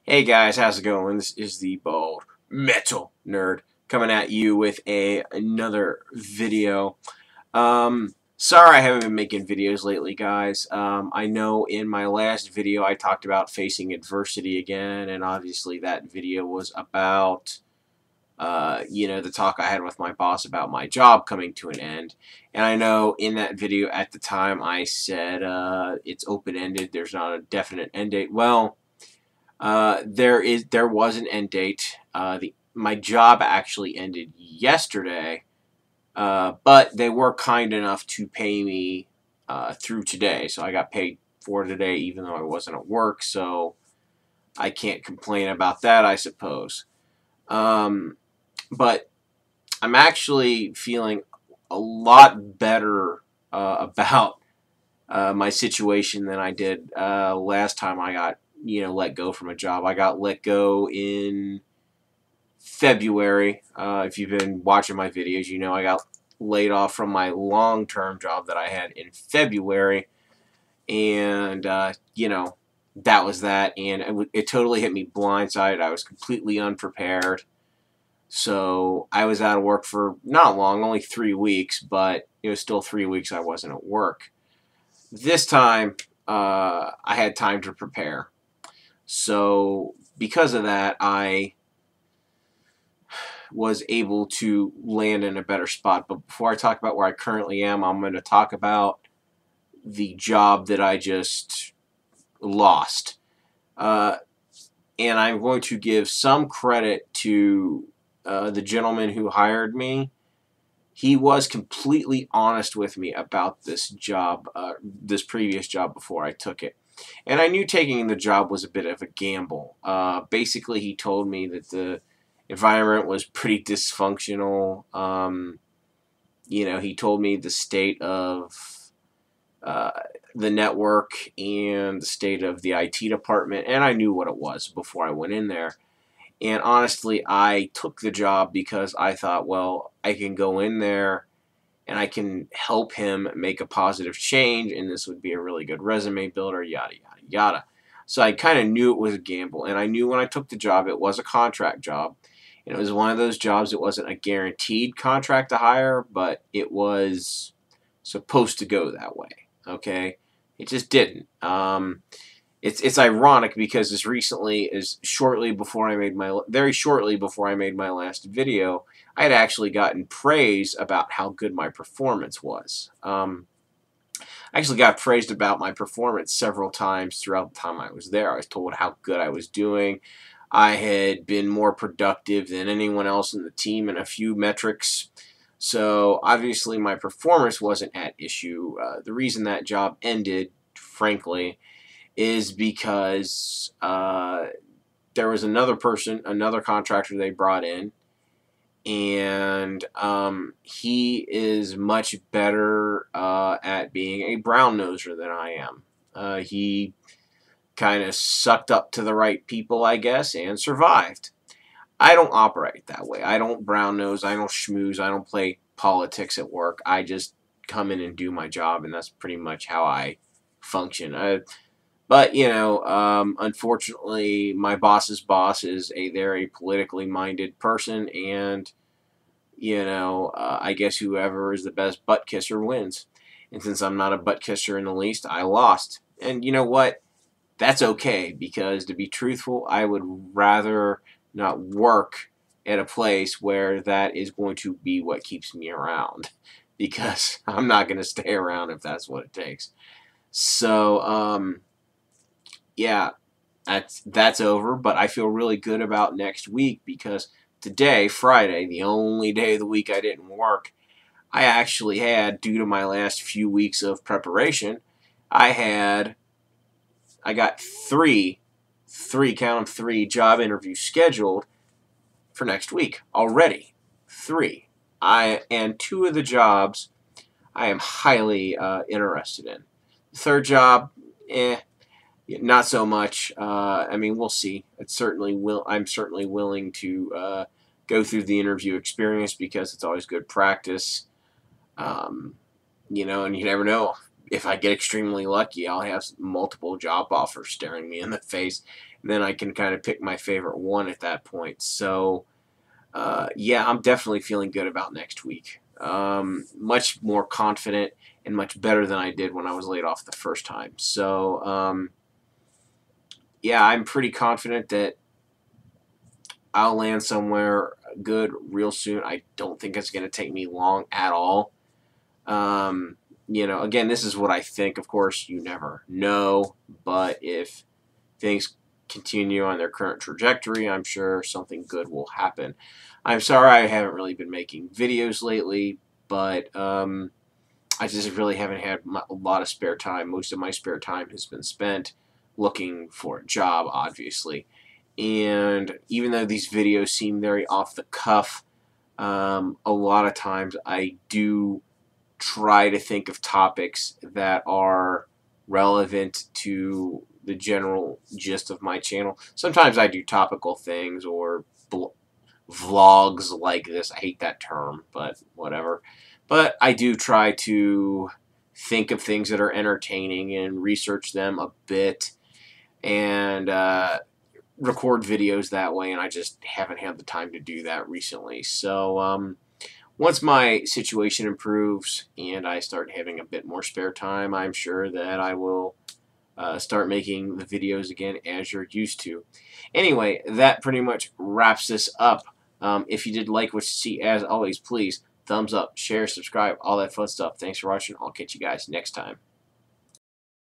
Hey guys, how's it going? This is the Bald Metal Nerd coming at you with another video. Sorry I haven't been making videos lately, guys. I know in my last video I talked about facing adversity again, and obviously that video was about, the talk I had with my boss about my job coming to an end. And I know in that video at the time I said it's open-ended, there's not a definite end date. Well, there was an end date. My job actually ended yesterday, but they were kind enough to pay me through today. So I got paid for today, even though I wasn't at work. So I can't complain about that, I suppose. But I'm actually feeling a lot better about my situation than I did last time I got let go from a job. I got let go in February. If you've been watching my videos, you know I got laid off from my long-term job that I had in February, and that was that. And it totally hit me blindsided. I was completely unprepared. So I was out of work for not long, only 3 weeks, but it was still 3 weeks I wasn't at work. This time, I had time to prepare. So because of that, I was able to land in a better spot. But before I talk about where I currently am, I'm going to talk about the job that I just lost. And I'm going to give some credit to the gentleman who hired me. He was completely honest with me about this job, this previous job before I took it. And I knew taking the job was a bit of a gamble. Basically, he told me that the environment was pretty dysfunctional. He told me the state of the network and the state of the IT department, and I knew what it was before I went in there. And honestly, I took the job because I thought, well, I can go in there and I can help him make a positive change, and this would be a really good resume builder, yada, yada, yada. So I kind of knew it was a gamble, and I knew when I took the job it was a contract job, and it was one of those jobs. It wasn't a guaranteed contract to hire, but it was supposed to go that way, okay? It just didn't. It's ironic because as recently as very shortly before I made my last video, I had actually gotten praise about how good my performance was. I actually got praised about my performance several times throughout the time I was there. I was told how good I was doing. I had been more productive than anyone else in the team in a few metrics. So obviously my performance wasn't at issue. The reason that job ended, frankly, is because there was another contractor they brought in, and he is much better at being a brown noser than I am. He kind of sucked up to the right people, I guess, and survived. I don't operate that way. I don't brown nose. I don't schmooze. I don't play politics at work. I just come in and do my job, and that's pretty much how I function. But, unfortunately, my boss's boss is a very politically minded person, and, I guess whoever is the best butt kisser wins. And since I'm not a butt kisser in the least, I lost. And you know what? That's okay, because to be truthful, I would rather not work at a place where that is going to be what keeps me around, because I'm not going to stay around if that's what it takes. So, yeah, that's over, but I feel really good about next week because today, Friday, the only day of the week I didn't work, I actually had, due to my last few weeks of preparation, I got three, count them, three job interviews scheduled for next week already. 3. And 2 of the jobs I am highly interested in. The third job, not so much. I mean, we'll see. I'm certainly willing to go through the interview experience because it's always good practice. And you never know. if I get extremely lucky, I'll have multiple job offers staring me in the face. And then I can kind of pick my favorite one at that point. So, yeah, I'm definitely feeling good about next week. Much more confident and much better than I did when I was laid off the first time. So, yeah, I'm pretty confident that I'll land somewhere good real soon. I don't think it's going to take me long at all. Um, again, this is what I think. Of course, you never know, but if things continue on their current trajectory, I'm sure something good will happen. I'm sorry I haven't really been making videos lately, but I just really haven't had a lot of spare time. Most of my spare time has been spent looking for a job, obviously. And even though these videos seem very off the cuff, a lot of times I do try to think of topics that are relevant to the general gist of my channel. Sometimes I do topical things or vlogs like this. I hate that term, but whatever. But I do try to think of things that are entertaining and research them a bit and record videos that way, and I just haven't had the time to do that recently. So, once my situation improves and I start having a bit more spare time, I'm sure that I will start making the videos again as you're used to. Anyway, that pretty much wraps this up. If you did like what you see, as always, please thumbs up, share, subscribe, all that fun stuff. Thanks for watching. I'll catch you guys next time.